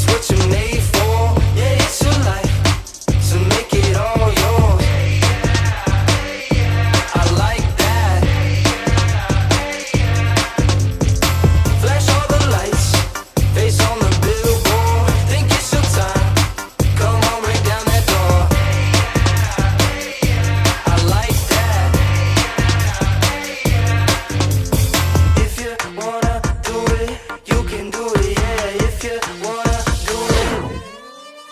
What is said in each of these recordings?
what you're made for. Yeah, it's your life, so make it all yours. I like that. Flash all the lights, face on the billboard. Think it's your time, come on, break down that door. I like that. If you wanna do it, you can do it, yeah. If you wanna do it,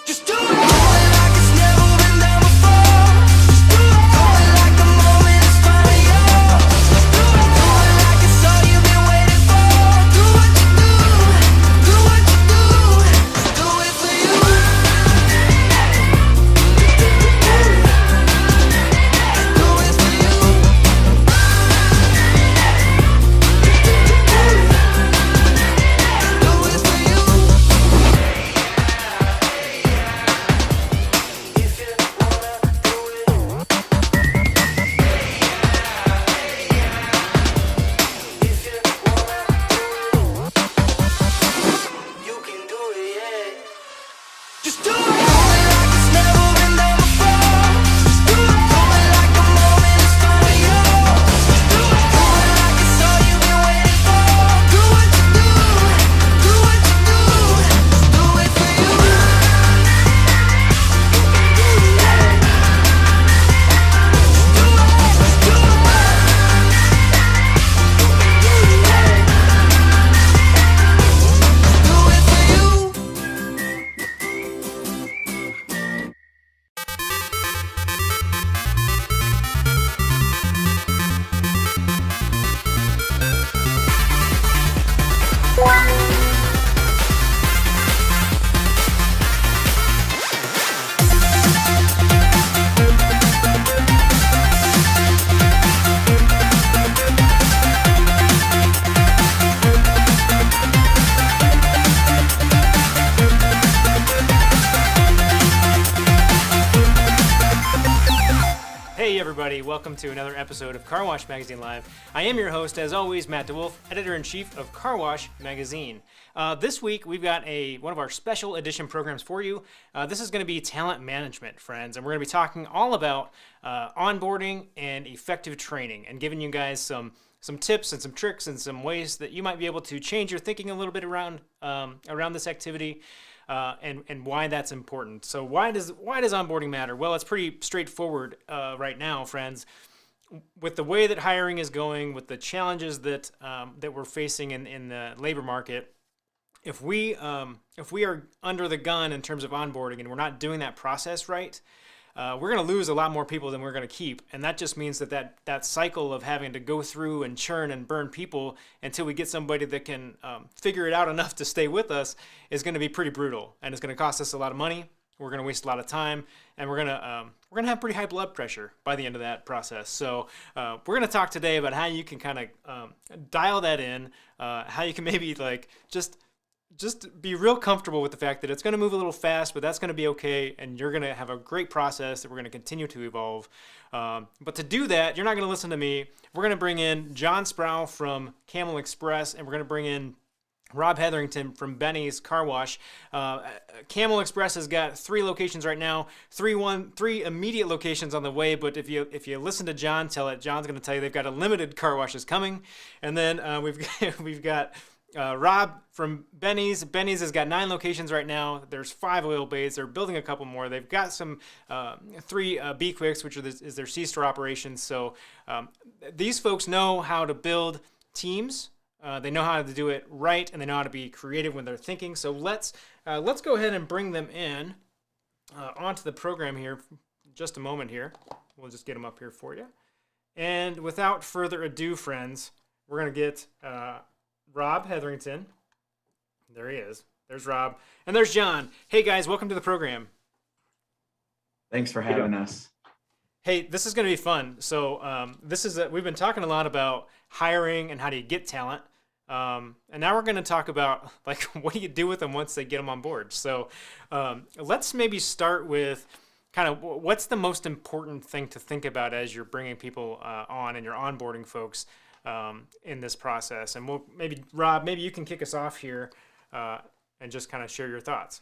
just do it. Do it like it's never been done before. Just do it. Do it like the moment is finally yours. Just do it. Do it like it's all you've been waiting for. Do what you do. Do what you do. Just do it for you. Do it for you. Do it for you. If you wanna do it, if you wanna do it, you can do it, yeah. Just do it. Do it like it's never been done before. Just do it. Do it like the moment is finally yours. Just do it. Do it like it's all you've been waiting for. Do what you do. Do what you do. Just do it for you. You can do it, yeah. Just do it. Just do it. You can do it, yeah. Do it for you. Hey everybody, welcome to another episode of Car Wash Magazine Live. I am your host, as always, Matt DeWolf, Editor-in-Chief of Car Wash Magazine. This week, we've got one of our special edition programs for you. This is going to be talent management, friends, and we're going to be talking all about onboarding and effective training, and giving you guys some tips and some tricks and some ways that you might be able to change your thinking a little bit around this activity. And why that's important. So why does onboarding matter? Well, it's pretty straightforward right now, friends. With the way that hiring is going, with the challenges that we're facing in the labor market, if we are under the gun in terms of onboarding and we're not doing that process right, we're going to lose a lot more people than we're going to keep. And that just means that cycle of having to go through and churn and burn people until we get somebody that can figure it out enough to stay with us is going to be pretty brutal. And it's going to cost us a lot of money. We're going to waste a lot of time, and we're going to have pretty high blood pressure by the end of that process. So we're going to talk today about how you can kind of dial that in, how you can maybe like just be real comfortable with the fact that it's going to move a little fast, but that's going to be okay, and you're going to have a great process that we're going to continue to evolve. But to do that, you're not going to listen to me. We're going to bring in John Sproul from Camel Express, and we're going to bring in Rob Hetherington from Benny's Car Wash. Camel Express has got 3 locations right now, 3 immediate locations on the way. But if you listen to John tell it, John's going to tell you they've got a limited car washes coming. And then we've got Rob from Benny's. Benny's has got 9 locations right now. There's 5 oil bays. They're building a couple more. They've got some 3 B Quicks, which is their C-store operations. So these folks know how to build teams. They know how to do it right, and they know how to be creative when they're thinking. So let's go ahead and bring them in onto the program here. Just a moment here. We'll just get them up here for you. And without further ado, friends, we're going to get Rob Hetherington. There he is. There's Rob. And there's John. Hey, guys, welcome to the program. Thanks for having us. Hey, this is going to be fun. So we've been talking a lot about hiring and how do you get talent. And now we're going to talk about, like, what do you do with them once they get them on board? So let's maybe start with kind of what's the most important thing to think about as you're bringing people on and you're onboarding folks in this process. And Rob, maybe you can kick us off here. and just kind of share your thoughts.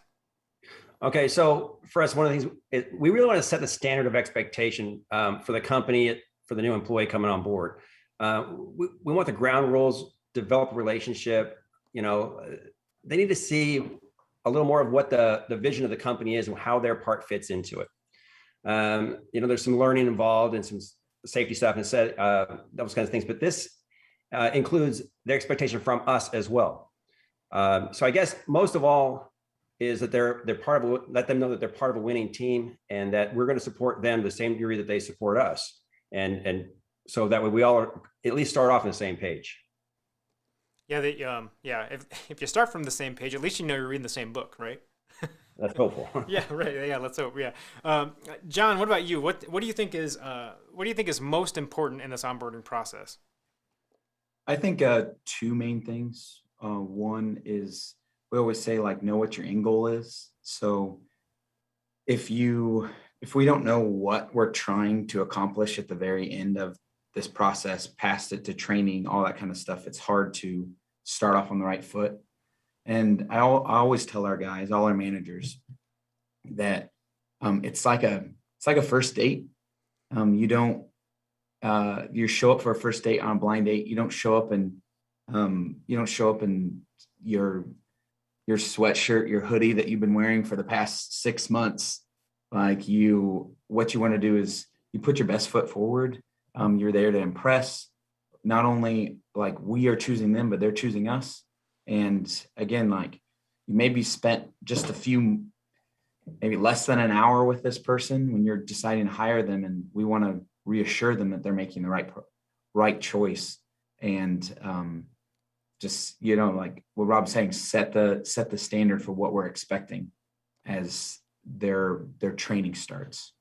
Okay, so for us, one of the things we really want to set the standard of expectation for the company, for the new employee coming on board. We want the ground rules, develop a relationship. They need to see a little more of what the vision of the company is and how their part fits into it. There's some learning involved and some safety stuff and those kinds of things, but this includes the expectation from us as well. So I guess most of all is that they're part of, let them know that they're part of a winning team and that we're going to support them the same degree that they support us. And so that way we all at least start off on the same page. Yeah, if you start from the same page, at least you're reading the same book, right? That's hopeful. Yeah, right. Yeah, let's hope. Yeah, John, what about you? What do you think is most important in this onboarding process? I think two main things. One is we always say know what your end goal is. So if we don't know what we're trying to accomplish at the very end of this process, past it to training, all that kind of stuff, it's hard to start off on the right foot. And I always tell our guys, all our managers, that it's like a first date. You show up for a first date on a blind date. You don't show up in your sweatshirt, your hoodie that you've been wearing for the past 6 months. What you want to do is you put your best foot forward. You're there to impress. Not only we are choosing them, but they're choosing us. And again, you maybe spent just maybe less than an hour with this person when you're deciding to hire them, and we want to reassure them that they're making the right choice. And just what Rob's saying, set the standard for what we're expecting as their training starts.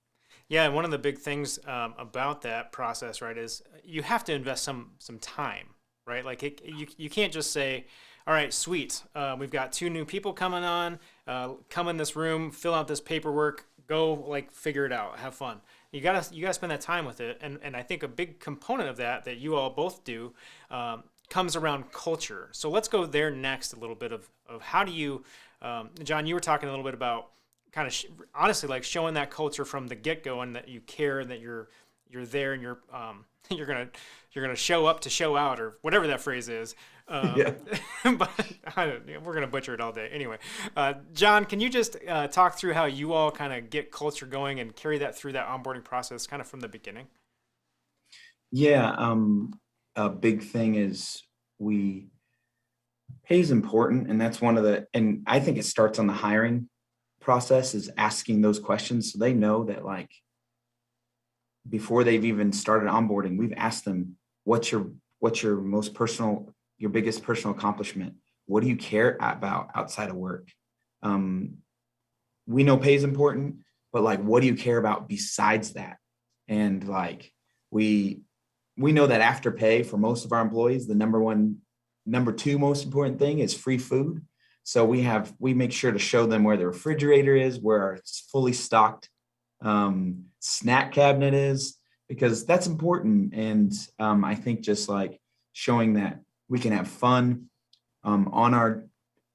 Yeah, and one of the big things about that process, right, is you have to invest some time, right? You can't just say, all right, sweet, we've got 2 new people coming on, come in this room, fill out this paperwork, go figure it out, have fun. You gotta spend that time with it, and I think a big component of that you all both do comes around culture. So let's go there next a little bit of how do you, John, you were talking a little bit about kind of honestly showing that culture from the get-go, and that you care, and that you're there, and you're gonna show up to show out, or whatever that phrase is. Yeah. But we're gonna butcher it all day anyway. John, can you just talk through how you all kind of get culture going and carry that through that onboarding process kind of from the beginning? Yeah, a big thing is pay is important, and that's and I think it starts on the hiring process, is asking those questions so they know that before they've even started onboarding, we've asked them, what's your biggest personal accomplishment? What do you care about outside of work? We know pay is important, but what do you care about besides that? And we know that after pay, for most of our employees, the number 2 most important thing is free food. So we make sure to show them where the refrigerator is, where our fully stocked snack cabinet is, because that's important. And I think just showing that we can have fun on our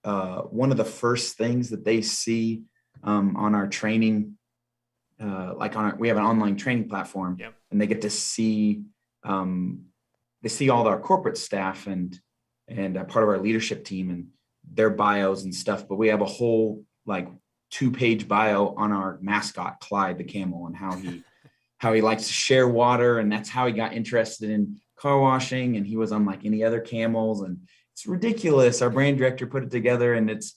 one of the first things that they see on our training, we have an online training platform. Yep. And they get to see they see all our corporate staff and part of our leadership team and their bios and stuff. But we have a whole 2-page bio on our mascot, Clyde the camel, and how he likes to share water, and that's how he got interested in car washing, and he was on any other camels, and it's ridiculous. Our brand director put it together, and it's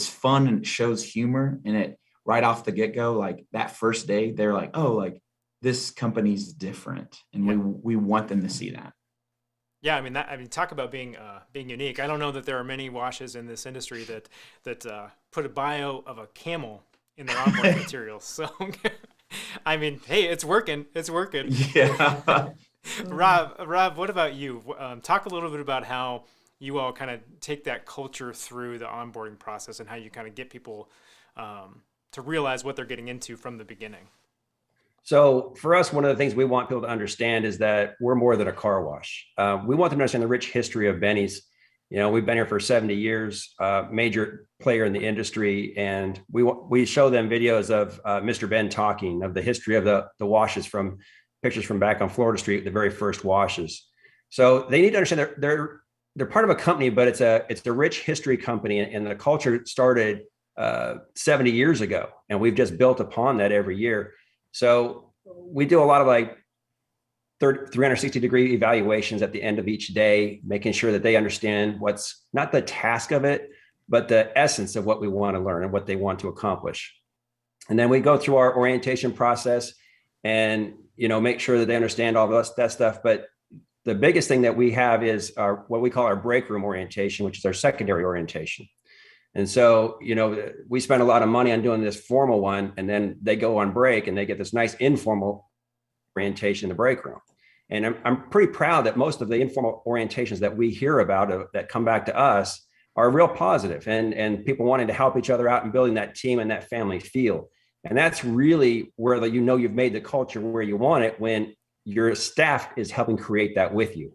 fun, and it shows humor, and it right off the get-go, that first day, they're this company's different, and we want them to see that. Yeah, talk about being unique. I don't know that there are many washes in this industry that put a bio of a camel in their onboarding materials. So, hey, it's working. It's working. Yeah. Rob, what about you? Talk a little bit about how you all kind of take that culture through the onboarding process, and how you kind of get people to realize what they're getting into from the beginning. So for us, one of the things we want people to understand is that we're more than a car wash. We want them to understand the rich history of Benny's We've been here for 70 years, major player in the industry, and we show them videos of Mr. Ben talking of the history of the washes, from pictures from back on Florida Street, the very first washes. So they need to understand they're part of a company, but it's a rich history company, and the culture started 70 years ago, and we've just built upon that every year. So we do a lot of like 360-degree evaluations at the end of each day, making sure that they understand what's not the task of it, but the essence of what we want to learn and what they want to accomplish. And then we go through our orientation process and, make sure that they understand all that stuff. But the biggest thing that we have is what we call our break room orientation, which is our secondary orientation. And so, we spend a lot of money on doing this formal one, and then they go on break and they get this nice informal orientation in the break room. And I'm pretty proud that most of the informal orientations that we hear about that come back to us are real positive, and people wanting to help each other out and building that team and that family feel. And that's really where you've made the culture where you want it, when your staff is helping create that with you.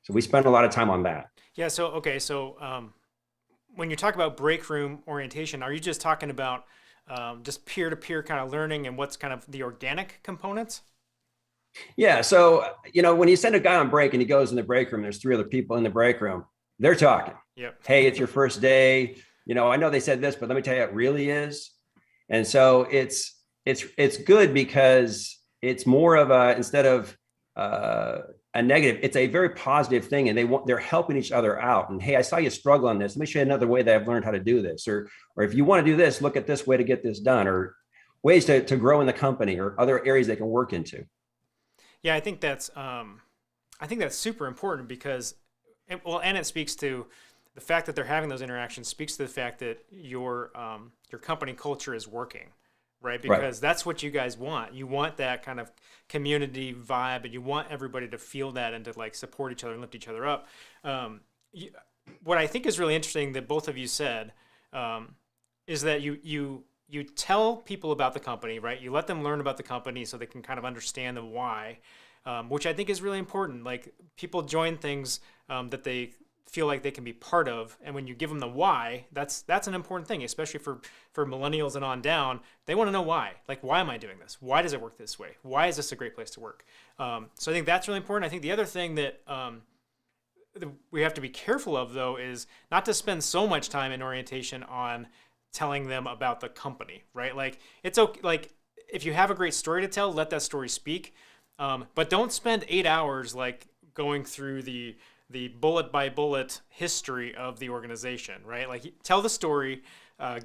So we spend a lot of time on that. Yeah. So when you talk about break room orientation, are you just talking about just peer-to-peer kind of learning and what's kind of the organic components? Yeah. So, when you send a guy on break and he goes in the break room, there's 3 other people in the break room, they're talking. Yep. Hey, it's your first day. I know they said this, but let me tell you, it really is. And so it's good because it's more of instead of a negative, it's a very positive thing. And they're helping each other out. And hey, I saw you struggle on this. Let me show you another way that I've learned how to do this. Or if you want to do this, look at this way to get this done, or ways to grow in the company, or other areas they can work into. Yeah, I think that's super important because, and it speaks to the fact that they're having those interactions, speaks to the fact that your company culture is working, right? Because that's what you guys want. You want that kind of community vibe, and you want everybody to feel that and to like support each other and lift each other up. What I think is really interesting that both of you said is that you tell people about the company, right? You let them learn about the company so they can kind of understand the why, which I think is really important. Like, people join things that they feel like they can be part of, and when you give them the why, that's an important thing, especially for millennials and on down. They want to know why. Like, why am I doing this? Why does it work this way? Why is this a great place to work? So I think that's really important. I think the other thing that we have to be careful of, though, is not to spend so much time in orientation on telling them about the company, right? Like, it's okay. Like, if you have a great story to tell, let that story speak. But don't spend 8 hours like going through the bullet by bullet history of the organization, right? Like, tell the story,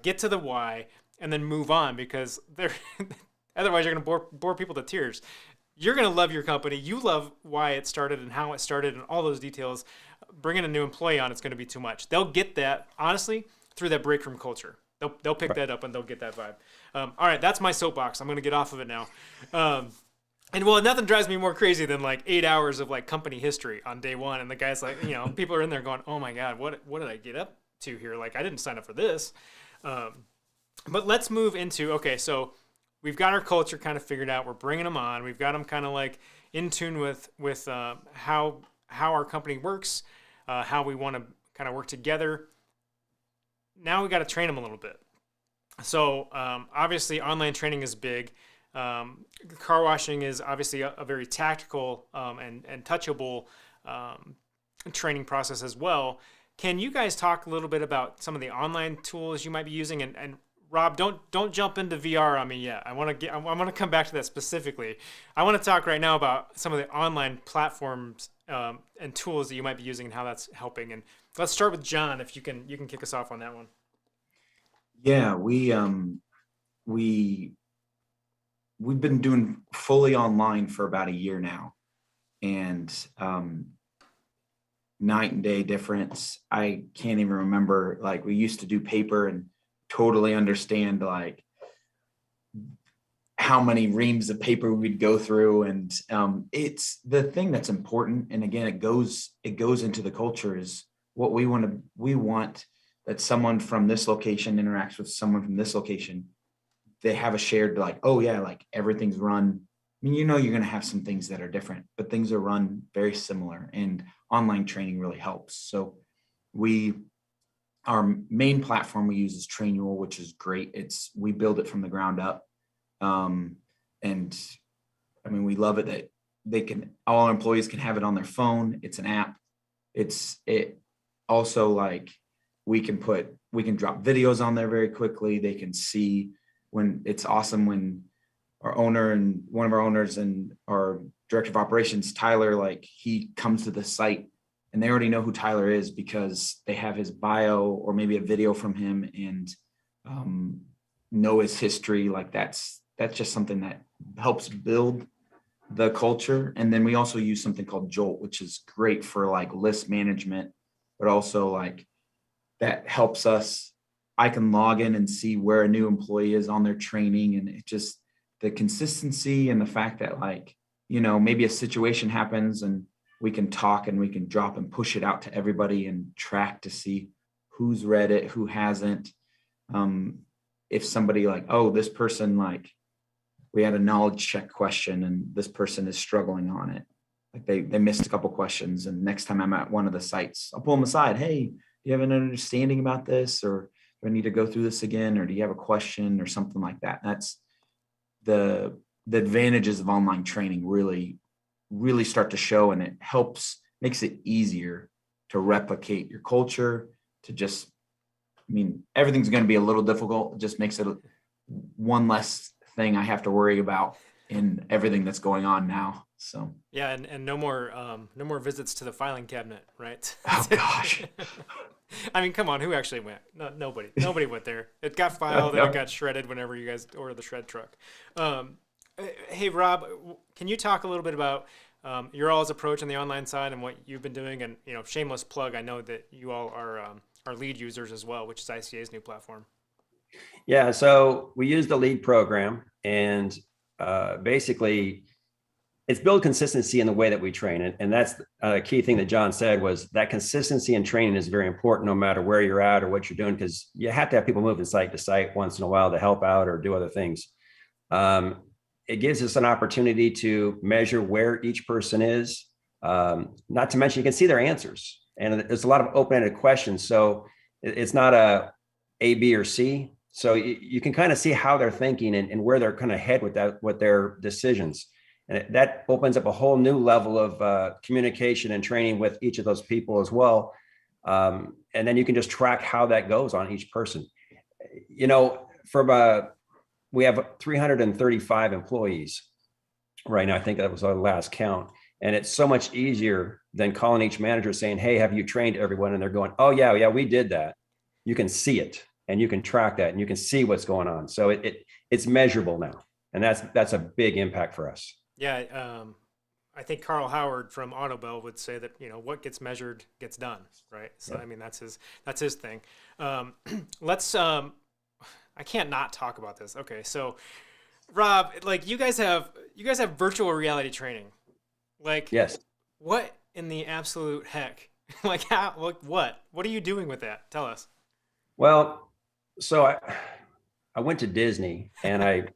get to the why, and then move on, because otherwise you're going to bore people to tears. You're going to love your company. You love why it started and how it started and all those details. Bringing a new employee on, it's going to be too much. They'll get that, honestly, through that break room culture. They'll pick that up and they'll get that vibe. All right, that's my soapbox. I'm going to get off of it now. And nothing drives me more crazy than like 8 hours of like company history on day one. And the guy's like, people are in there going, oh my God, what did I get up to here? Like, I didn't sign up for this. But let's move into, okay, so we've got our culture kind of figured out. We're bringing them on. We've got them kind of like in tune with how our company works, how we want to kind of work together. Now we got to train them a little bit. So obviously online training is big. Car washing is obviously a very tactical and touchable training process as well. Can you guys talk a little bit about some of the online tools you might be using? And Rob, don't jump into VR on me yet. I want to come back to that specifically. I want to talk right now about some of the online platforms and tools that you might be using and how that's helping. And let's start with John, if you can kick us off on that one. Yeah, we've been doing fully online for about a year now, and night and day difference. I can't even remember, like, we used to do paper and totally understand like how many reams of paper we'd go through. And it's the thing that's important. And again, it goes into the culture, is what we want that someone from this location interacts with someone from this location. They have a shared, like, oh yeah, like everything's run. I mean, you're going to have some things that are different, but things are run very similar, and online training really helps. So our main platform we use is Trainual, which is great. We build it from the ground up. And I mean, we love it that all our employees can have it on their phone. It's an app. It also, like, we can drop videos on there very quickly. They can see it's awesome when our owner and one of our owners and our director of operations, Tyler, like, he comes to the site and they already know who Tyler is because they have his bio or maybe a video from him and know his history. Like, that's just something that helps build the culture. And then we also use something called Jolt, which is great for like list management, but also like that helps us. I can log in and see where a new employee is on their training, and it just, the consistency and the fact that, like, you know, maybe a situation happens and we can talk and we can drop and push it out to everybody and track to see who's read it, who hasn't. If somebody, like, oh, this person, like, we had a knowledge check question and this person is struggling on it. Like, they missed a couple questions, and next time I'm at one of the sites, I'll pull them aside. Hey, do you have an understanding about this? Or do I need to go through this again? Or do you have a question or something like that? That's the advantages of online training really, really start to show, and it makes it easier to replicate your culture, to just, I mean, everything's going to be a little difficult. It just makes it one less thing I have to worry about in everything that's going on now. So yeah, and no more visits to the filing cabinet, right? Oh gosh. I mean, come on, who actually went? No, nobody went there. It got filed and it got shredded whenever you guys ordered the shred truck. Hey Rob, can you talk a little bit about your all's approach on the online side and what you've been doing? And, you know, shameless plug, I know that you all are lead users as well, which is ICA's new platform. Yeah, so we use the lead program, and basically it's build consistency in the way that we train. And that's a key thing that John said, was that consistency in training is very important no matter where you're at or what you're doing, because you have to have people moving site to site once in a while to help out or do other things. It gives us an opportunity to measure where each person is. Not to mention, you can see their answers, and there's a lot of open-ended questions. So it's not A, B, or C. So you can kind of see how they're thinking and where they're kind of head with their decisions. And that opens up a whole new level of communication and training with each of those people as well. And then you can just track how that goes on each person. You know, we have 335 employees right now. I think that was our last count. And it's so much easier than calling each manager saying, hey, have you trained everyone? And they're going, oh yeah, we did that. You can see it and you can track that and you can see what's going on. So it's measurable now. And that's a big impact for us. Yeah. I think Carl Howard from Autobell would say that, you know, what gets measured gets done. Right. So, yeah. I mean, that's his thing. I can't not talk about this. Okay. So Rob, like, you guys have virtual reality training. Like, yes. What in the absolute heck? Like, how, what are you doing with that? Tell us. Well, so I went to Disney and I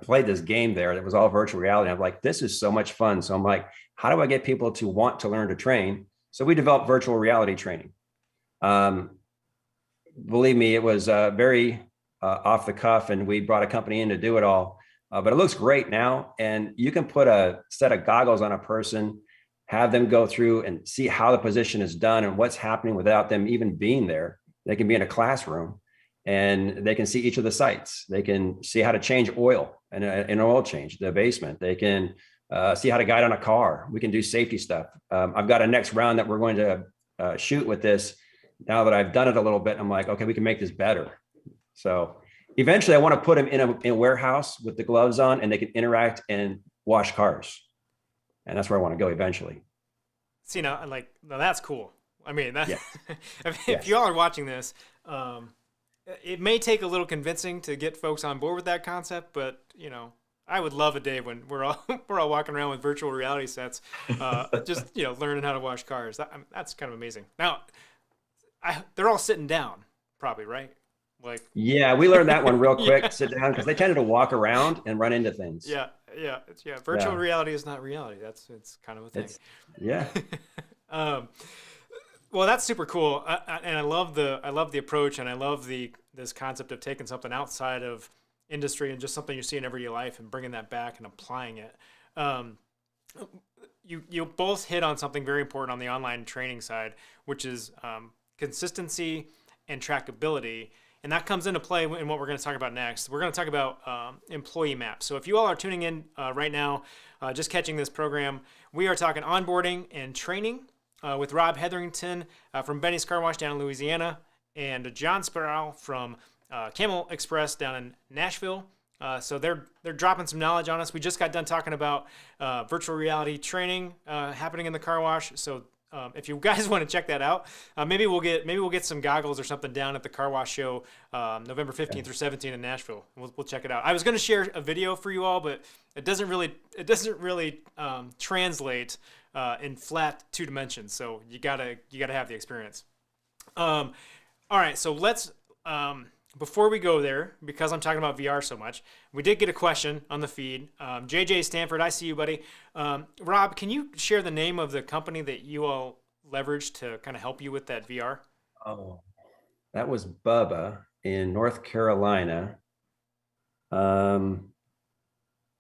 played this game there that was all virtual reality. I'm like, this is so much fun. So I'm like, how do I get people to want to learn to train? So we developed virtual reality training. Believe me, it was very off the cuff, and we brought a company in to do it all. But it looks great now. And you can put a set of goggles on a person, have them go through and see how the position is done and what's happening without them even being there. They can be in a classroom and they can see each of the sites. They can see how to change oil in an oil change, the basement. They can see how to guide on a car. We can do safety stuff. I've got a next round that we're going to shoot with this. Now that I've done it a little bit, I'm like, okay, we can make this better. So eventually I want to put them in a warehouse with the gloves on, and they can interact and wash cars. And that's where I want to go eventually. See, now, like, now that's cool. I mean, that, yeah. I mean, if y'all are watching this, it may take a little convincing to get folks on board with that concept, but, you know, I would love a day when we're all walking around with virtual reality sets, just, you know, learning how to wash cars. That's kind of amazing. Now, they're all sitting down, probably, right? Like, yeah, we learned that one real quick. Yeah. Sit down, because they tended to walk around and run into things. Yeah. Virtual reality is not reality. It's kind of a thing. Yeah. Well, that's super cool, and I love the approach, and I love this concept of taking something outside of industry and just something you see in everyday life and bringing that back and applying it. Um, you both hit on something very important on the online training side, which is consistency and trackability. And that comes into play in what we're going to talk about next. We're going to talk about employee maps. So if you all are tuning in right now, just catching this program, we are talking onboarding and training with Rob Hetherington from Benny's Car Wash down in Louisiana, and John Sproul from Camel Express down in Nashville. So they're dropping some knowledge on us. We just got done talking about virtual reality training happening in the car wash. So if you guys want to check that out, maybe we'll get some goggles or something down at the car wash show November 15th or 17th in Nashville. We'll check it out. I was going to share a video for you all, but it doesn't really translate in flat 2 dimensions. So you gotta have the experience. All right, so let's. Before we go there, because I'm talking about VR so much, we did get a question on the feed. JJ Stanford, I see you, buddy. Rob, can you share the name of the company that you all leveraged to kind of help you with that VR? Oh, that was Bubba in North Carolina.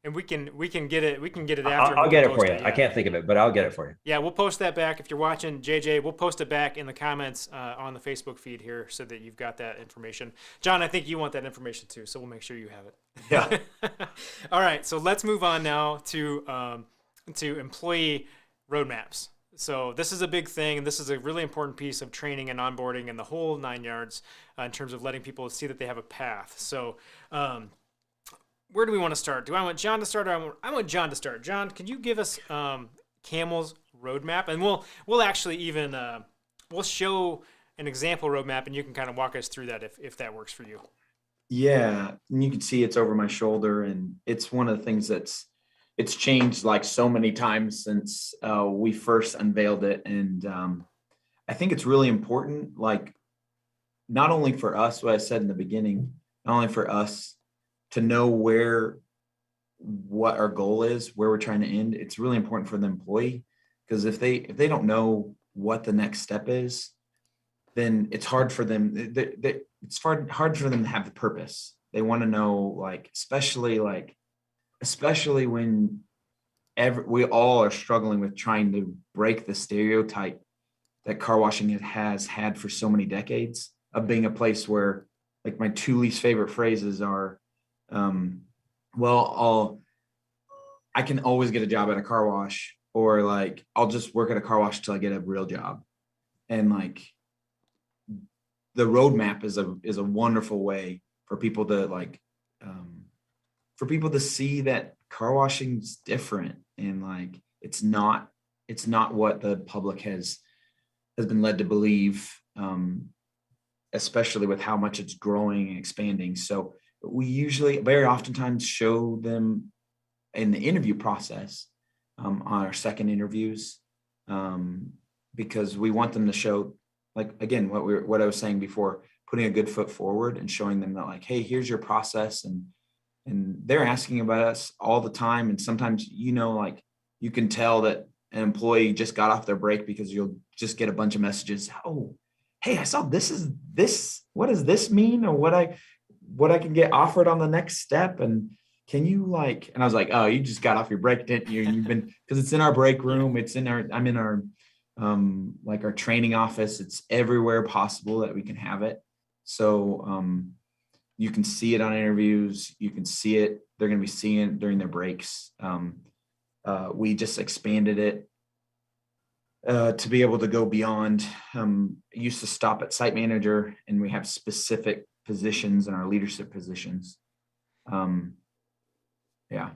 And we can get it. We can get it after. I'll get it for you. Yeah. I can't think of it, but I'll get it for you. Yeah, we'll post that back. If you're watching, JJ, we'll post it back in the comments on the Facebook feed here so that you've got that information. John, I think you want that information too, so we'll make sure you have it. Yeah. All right, so let's move on now to employee roadmaps. So this is a big thing, and this is a really important piece of training and onboarding and the whole 9 yards in terms of letting people see that they have a path. So where do we want to start? Do I want John to start, or I want John to start? John, can you give us Camel's roadmap? And we'll actually even we'll show an example roadmap, and you can kind of walk us through that if that works for you. Yeah, and you can see it's over my shoulder, and it's one of the things it's changed like so many times since we first unveiled it. And I think it's really important, like not only for us, what I said in the beginning, not only for us to know what our goal is, where we're trying to end. It's really important for the employee, because if they don't know what the next step is, then it's hard for them. It's hard for them to have the purpose. They want to know, like, especially when we all are struggling with trying to break the stereotype that car washing has had for so many decades of being a place where, like, my 2 least favorite phrases are, I can always get a job at a car wash, or like, I'll just work at a car wash till I get a real job. And like, the roadmap is a wonderful way for people to see that car washing is different, and like, it's not what the public has been led to believe, especially with how much it's growing and expanding. So we usually very oftentimes show them in the interview process on our second interviews, because we want them to show, like, again, what I was saying before, putting a good foot forward and showing them that, like, hey, here's your process. And they're asking about us all the time. And sometimes, like, you can tell that an employee just got off their break, because you'll just get a bunch of messages. Oh, hey, I saw this. What does this mean? Or what I can get offered on the next step, and can you, like, and I was like, oh, you just got off your break, didn't you? You've been, because it's in our break room, I'm in our like our training office. It's everywhere possible that we can have it. So you can see it on interviews, you can see it, they're going to be seeing it during their breaks. We just expanded it to be able to go beyond. Used to stop at site manager, and we have specific positions in our leadership positions.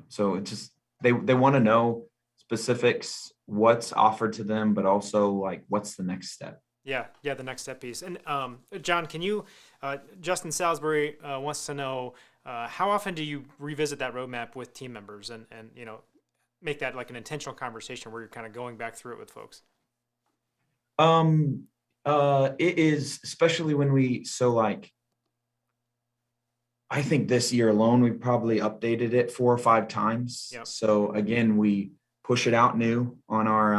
So it's just, they want to know specifics, what's offered to them, but also, like, what's the next step. Yeah, the next step piece. And John, can you, Justin Salisbury wants to know, how often do you revisit that roadmap with team members and make that like an intentional conversation where you're kind of going back through it with folks? It is, especially when I think this year alone, we probably updated it 4 or 5 times. Yep. So again, we push it out new on our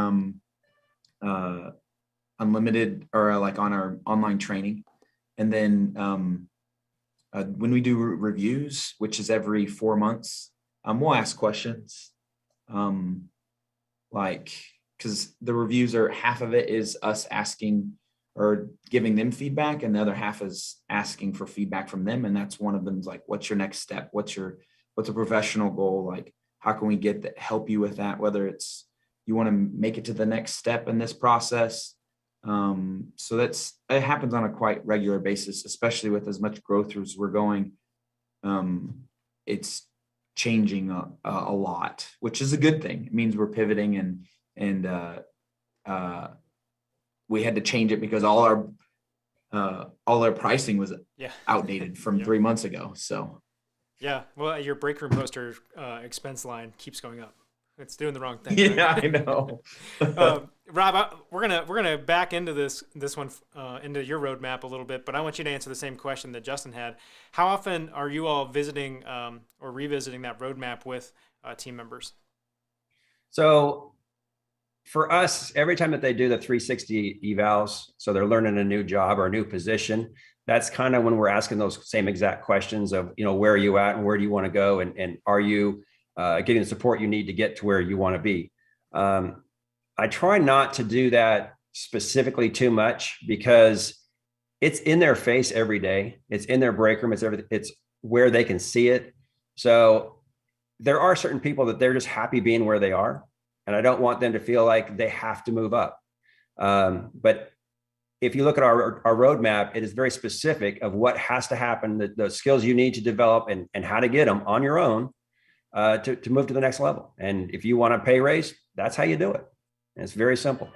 unlimited or like on our online training. And then when we do reviews, which is every 4 months, we'll ask questions. Because the reviews are, half of it is us asking or giving them feedback, and the other half is asking for feedback from them. And that's one of them is like, what's your next step? What's a professional goal? Like, how can we help you with that? Whether it's you want to make it to the next step in this process. So it happens on a quite regular basis, especially with as much growth as we're going. It's changing a lot, which is a good thing. It means we're pivoting and we had to change it because all our pricing was outdated from 3 months ago. So yeah, well, your break room poster expense line keeps going up. It's doing the wrong thing. Yeah, right? I know. Rob, we're gonna back into this one into your roadmap a little bit, but I want you to answer the same question that Justin had. How often are you all visiting or revisiting that roadmap with team members? So for us, every time that they do the 360 evals, so they're learning a new job or a new position, that's kind of when we're asking those same exact questions of, where are you at and where do you want to go? And are you getting the support you need to get to where you want to be? I try not to do that specifically too much because it's in their face every day. It's in their break room. It's everything. It's where they can see it. So there are certain people that they're just happy being where they are. And I don't want them to feel like they have to move up. But if you look at our roadmap, it is very specific of what has to happen, the skills you need to develop and how to get them on your own to move to the next level. And if you want a pay raise, that's how you do it. And it's very simple.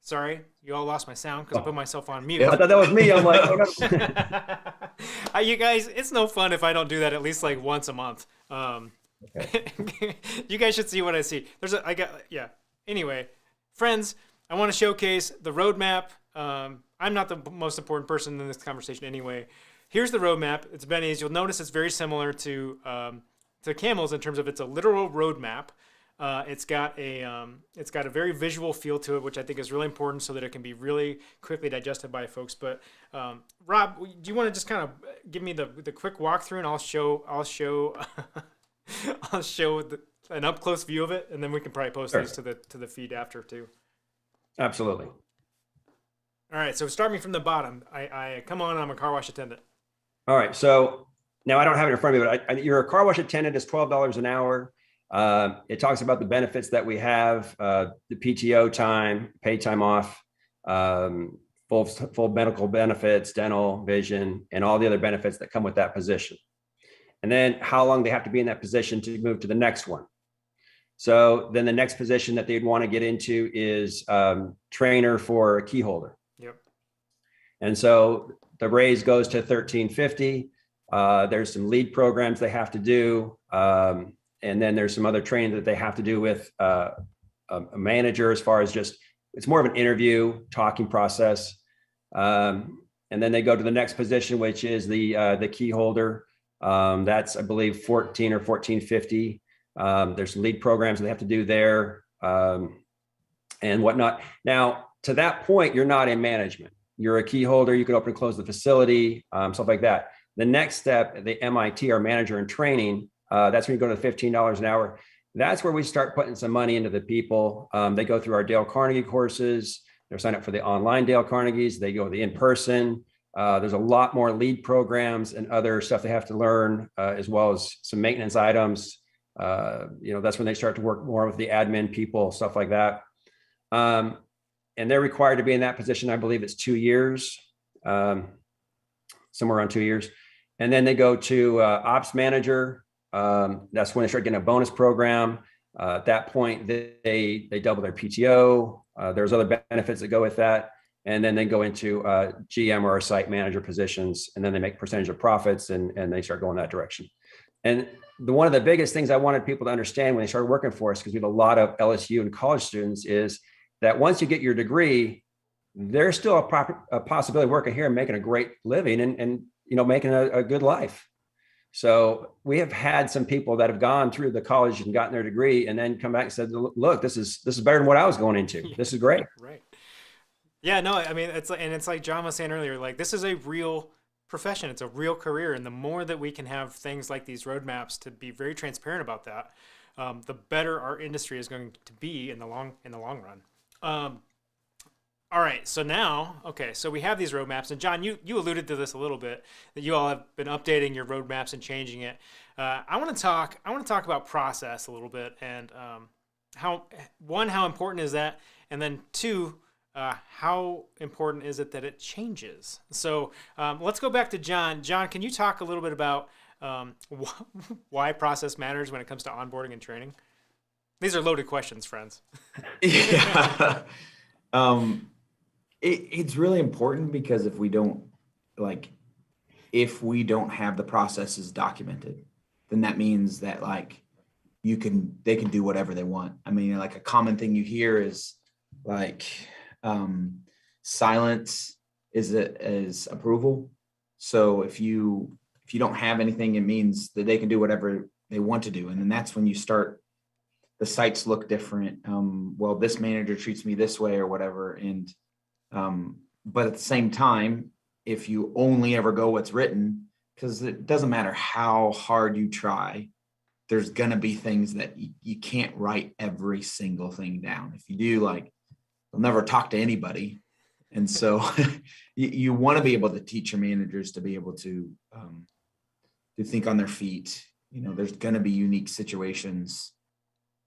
Sorry, you all lost my sound because I put myself on mute. I thought that was me. I'm like, oh, no. You guys, it's no fun if I don't do that at least like once a month. Okay. You guys should see what I see. Anyway, friends, I want to showcase the roadmap. I'm not the most important person in this conversation anyway. Here's the roadmap. It's Benny's. You'll notice it's very similar to Camel's in terms of it's a literal roadmap. It's got a very visual feel to it, which I think is really important so that it can be really quickly digested by folks. But Rob, do you want to just kind of give me the quick walkthrough, and I'll show an up close view of it, and then we can probably post these to the feed after too. Absolutely. All right, so start me from the bottom. I'm a car wash attendant. All right, so now I don't have it in front of me, but you're a car wash attendant. It's $12 an hour. It talks about the benefits that we have, the PTO time, paid time off, full medical benefits, dental, vision, and all the other benefits that come with that position. And then how long they have to be in that position to move to the next one. So then the next position that they'd want to get into is trainer for a key holder. Yep. And so the raise goes to $13.50. There's some lead programs they have to do. And then there's some other training that they have to do with a manager as far as it's more of an interview talking process. And then they go to the next position, which is the key holder. That's, I believe, $14 or $14.50. There's some lead programs they have to do there and whatnot. Now, to that point, you're not in management. You're a key holder. You can open and close the facility, stuff like that. The next step, the MIT, our manager in training, that's when you go to $15 an hour. That's where we start putting some money into the people. They go through our Dale Carnegie courses. They're signed up for the online Dale Carnegies. They go the in-person. There's a lot more lead programs and other stuff they have to learn, as well as some maintenance items. That's when they start to work more with the admin people, stuff like that. And they're required to be in that position. I believe it's 2 years, somewhere around 2 years. And then they go to ops manager. That's when they start getting a bonus program. At that point, they double their PTO. There's other benefits that go with that. And then they go into GM or site manager positions, and then they make percentage of profits and they start going that direction. And one of the biggest things I wanted people to understand when they started working for us, because we have a lot of LSU and college students, is that once you get your degree, there's still a possibility of working here and making a great living and making a good life. So we have had some people that have gone through the college and gotten their degree and then come back and said, look, this is better than what I was going into. This is great. Right. Yeah, no, I mean, it's like John was saying earlier, like this is a real profession. It's a real career. And the more that we can have things like these roadmaps to be very transparent about that, the better our industry is going to be in the long run. All right, so now, okay, so we have these roadmaps, and John, you alluded to this a little bit, that you all have been updating your roadmaps and changing it. I want to talk about process a little bit, and how important is that, and then two, how important is it that it changes? So let's go back to John. John, can you talk a little bit about why process matters when it comes to onboarding and training? These are loaded questions, friends. Yeah. It's really important because if we don't have the processes documented, then that means that they can do whatever they want. I mean, like a common thing you hear is silence is approval. So if you don't have anything, it means that they can do whatever they want to do. And then that's when you start, the sites look different. Well, this manager treats me this way or whatever. And but at the same time, if you only ever go what's written, because it doesn't matter how hard you try, there's going to be things that you can't write every single thing down. If you do, you'll never talk to anybody. And so you want to be able to teach your managers to be able to think on their feet. There's going to be unique situations,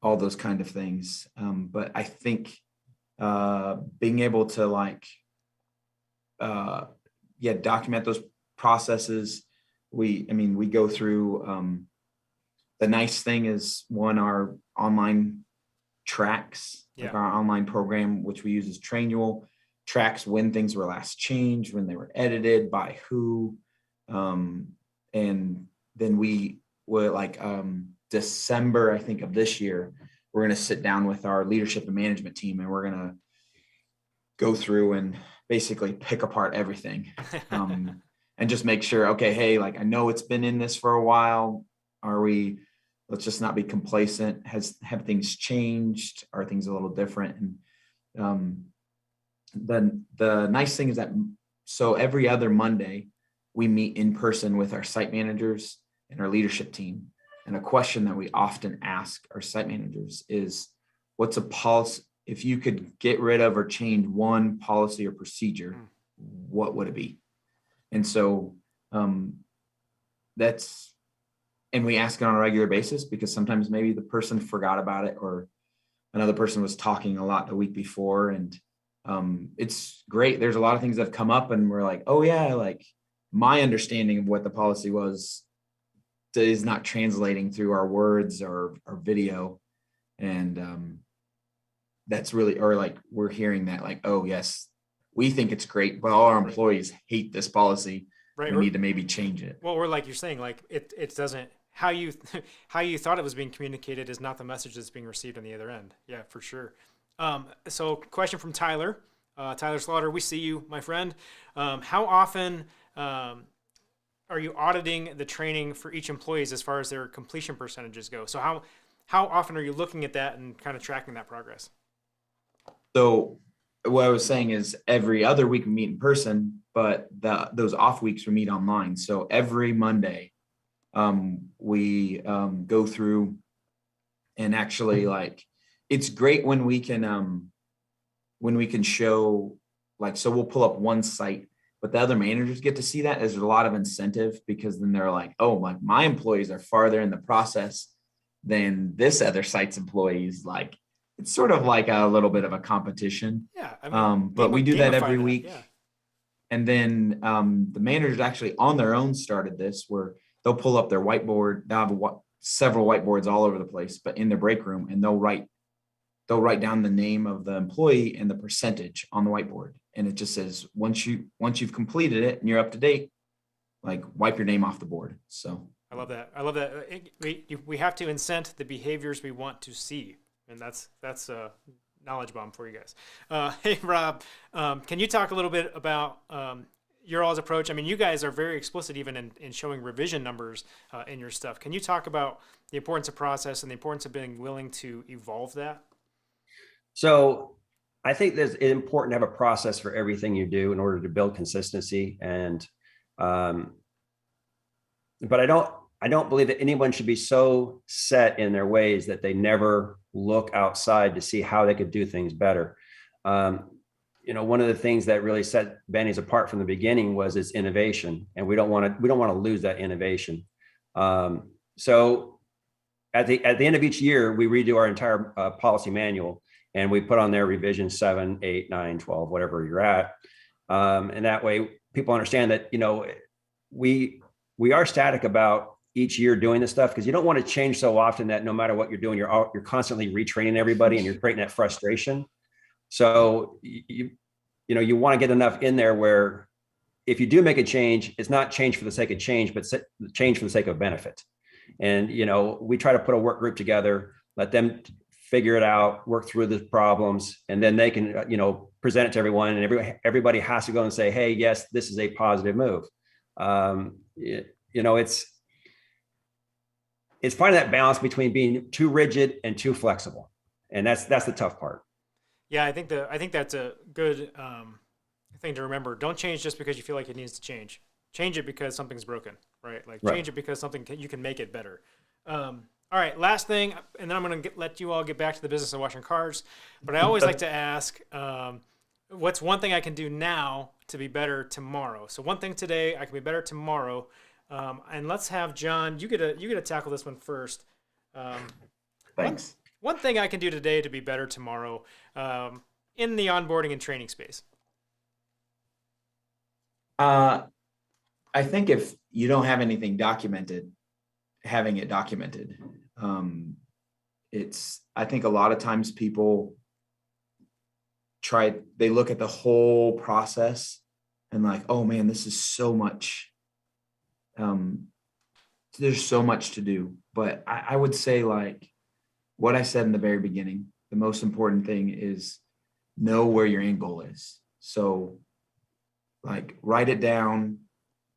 all those kind of things. But I think being able to document those processes. We go through, the nice thing is our online tracks, our online program, which we use as Trainual, tracks when things were last changed, when they were edited, by who. And then we were December, I think, of this year, we're going to sit down with our leadership and management team, and we're going to go through and basically pick apart everything, and just make sure, okay, hey, I know it's been in this for a while. Let's just not be complacent. Have things changed? Are things a little different? And then the nice thing is that, so every other Monday we meet in person with our site managers and our leadership team. And a question that we often ask our site managers is, what's a policy? If you could get rid of or change one policy or procedure, what would it be? And so and we ask it on a regular basis, because sometimes maybe the person forgot about it, or another person was talking a lot the week before. And it's great. There's a lot of things that have come up and we're like, oh yeah, my understanding of what the policy was is not translating through our words or video. And that's really, or we're hearing that oh yes, we think it's great, but all our employees hate this policy. Right. We need to maybe change it. Well, or you're saying, it doesn't, how you thought it was being communicated is not the message that's being received on the other end. Yeah, for sure. So question from Tyler. Tyler Slaughter, we see you, my friend. How often are you auditing the training for each employee as far as their completion percentages go? So how often are you looking at that and kind of tracking that progress? So what I was saying is every other week we meet in person, but those off weeks we meet online. So every Monday we go through and actually it's great when we can show, so we'll pull up one site, but the other managers get to see that. There's a lot of incentive, because then they're like, oh, my employees are farther in the process than this other site's employees. It's sort of like a little bit of a competition. Yeah. But we do that every week. Yeah. And then the managers actually on their own started this, where they'll pull up their whiteboard. They'll have several whiteboards all over the place, but in their break room, and they'll write down the name of the employee and the percentage on the whiteboard. And it just says, once you've completed it and you're up to date, wipe your name off the board. So I love that. I love that. We have to incent the behaviors we want to see, and that's a knowledge bomb for you guys. Hey, Rob, can you talk a little bit about your all's approach? I mean, you guys are very explicit even in showing revision numbers in your stuff. Can you talk about the importance of process and the importance of being willing to evolve that? So I think it's important to have a process for everything you do in order to build consistency. And, but I don't believe that anyone should be so set in their ways that they never look outside to see how they could do things better. One of the things that really set Benny's apart from the beginning was its innovation, and we don't want to lose that innovation. So at the end of each year, we redo our entire policy manual, and we put on there revision 7, 8, 9, 12, whatever you're at. And that way people understand that, we are static about each year doing this stuff, because you don't want to change so often that no matter what you're doing, you're constantly retraining everybody and you're creating that frustration. So you want to get enough in there where if you do make a change, it's not change for the sake of change, but change for the sake of benefit. And, we try to put a work group together, let them figure it out, work through the problems, and then they can, present it to everyone, and everybody has to go and say, hey, yes, this is a positive move. It's finding that balance between being too rigid and too flexible. And that's the tough part. Yeah, I think that's a good thing to remember. Don't change just because you feel like it needs to change. Change it because something's broken, right? Change it because you can make it better. All right, last thing, and then I'm going to let you all get back to the business of washing cars. But I always like to ask, what's one thing I can do now to be better tomorrow? So one thing today, I can be better tomorrow. And let's have John. You get to tackle this one first. Thanks. One thing I can do today to be better tomorrow in the onboarding and training space. I think if you don't have anything documented, having it documented. I think a lot of times people they look at the whole process and like, oh man, this is so much. There's so much to do. But I would say, like what I said in the very beginning, the most important thing is know where your end goal is. So like write it down,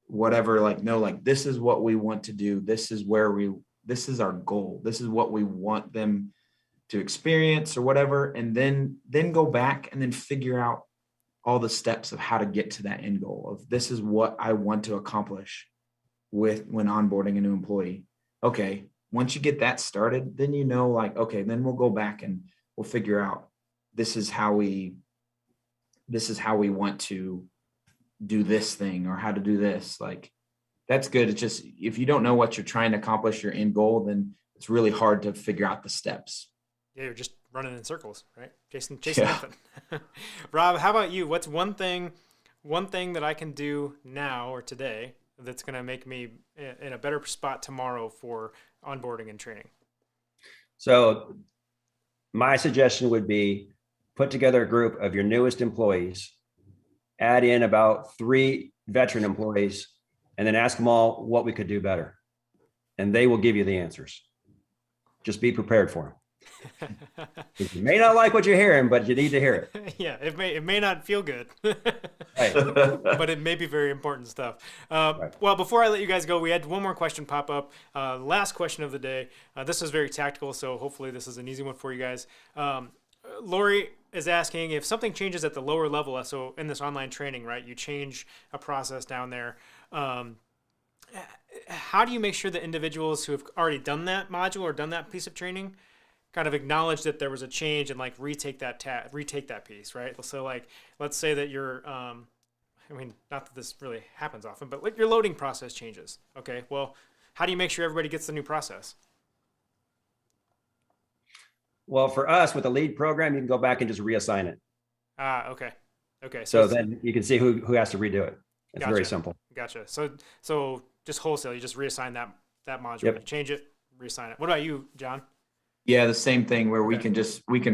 whatever, this is what we want to do. This is our goal. This is what we want them to experience or whatever. And then go back and then figure out all the steps of how to get to that end goal of this is what I want to accomplish when onboarding a new employee. Okay. Once you get that started, then okay, then we'll go back and we'll figure out this is how we want to do this thing or how to do this. Like that's good. It's just, if you don't know what you're trying to accomplish, your end goal, then it's really hard to figure out the steps. Yeah, you're just running in circles, right? Chasing nothing. Rob, how about you? What's one thing that I can do now or today that's going to make me in a better spot tomorrow for onboarding and training? So my suggestion would be put together a group of your newest employees, add in about 3 veteran employees, and then ask them all what we could do better. And they will give you the answers. Just be prepared for them. You may not like what you're hearing, but you need to hear it. Yeah, it may not feel good, Right. but it may be very important stuff. Right. Well, before I let you guys go, we had one more question pop up. Last question of the day. This is very tactical, so hopefully this is an easy one for you guys. Lori is asking if something changes at the lower level. So in this online training, right, you change a process down there. How do you make sure that individuals who have already done that module or done that piece of training kind of acknowledge that there was a change and like retake that piece, right? So like, let's say that you're, not that this really happens often, but like your loading process changes. Okay, well, how do you make sure everybody gets the new process? Well, for us with the lead program, you can go back and just reassign it. Okay. So then you can see who has to redo it. It's Gotcha. very simple. Gotcha. So just wholesale, you just reassign that module, Yep. change it, reassign it. What about you, John? Yeah, the same thing where we can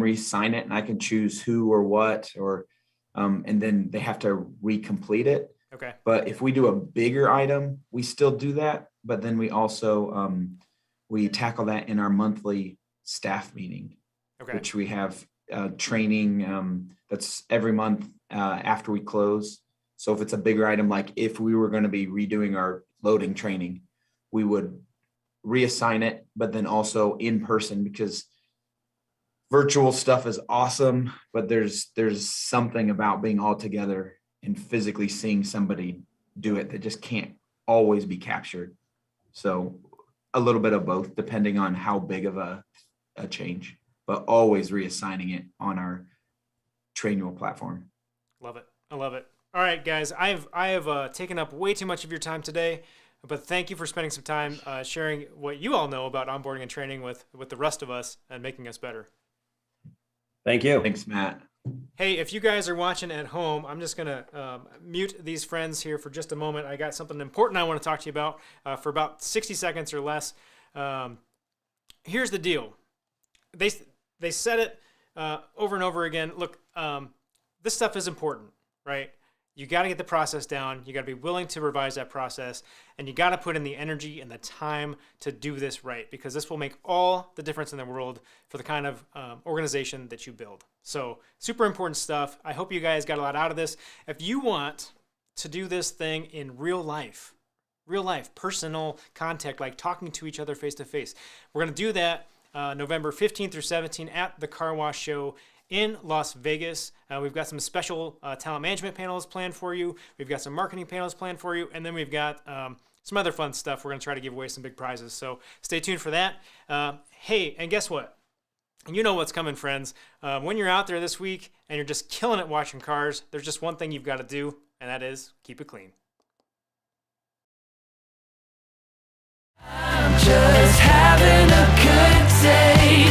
re-sign it and I can choose who or what, or and then they have to recomplete it. Okay. But if we do a bigger item, we still do that. but then we also we tackle that in our monthly staff meeting, Okay. which we have training that's every month after we close. So if it's a bigger item, like if we were going to be redoing our loading training, we would reassign it, but then also in person, because virtual stuff is awesome, but there's something about being all together and physically seeing somebody do it that just can't always be captured. So a little bit of both, depending on how big of a change, but always reassigning it on our Trainual platform. Love it. I love it. All right, guys, I have taken up way too much of your time today, but thank you for spending some time sharing what you all know about onboarding and training with the rest of us and making us better. Thank you. Thanks, Matt. Hey, if you guys are watching at home, I'm just going to mute these friends here for just a moment. I got something important I want to talk to you about for about 60 seconds or less. Here's the deal. They said it over and over again. Look, this stuff is important, right? You got to get the process down. You got to be willing to revise that process, and you got to put in the energy and the time to do this right, because this will make all the difference in the world for the kind of organization that you build. So super important stuff. I hope you guys got a lot out of this. If you want to do this thing in real life, personal contact, like talking to each other face to face, we're going to do that November 15th through 17th at the Car Wash Show in Las Vegas. We've got some special talent management panels planned for you. We've got some marketing panels planned for you. And then we've got some other fun stuff. We're going to try to give away some big prizes. So stay tuned for that. Hey, and guess what? You know what's coming, friends. When you're out there this week and you're just killing it watching cars, there's just one thing you've got to do, and that is keep it clean. I'm just having a good day.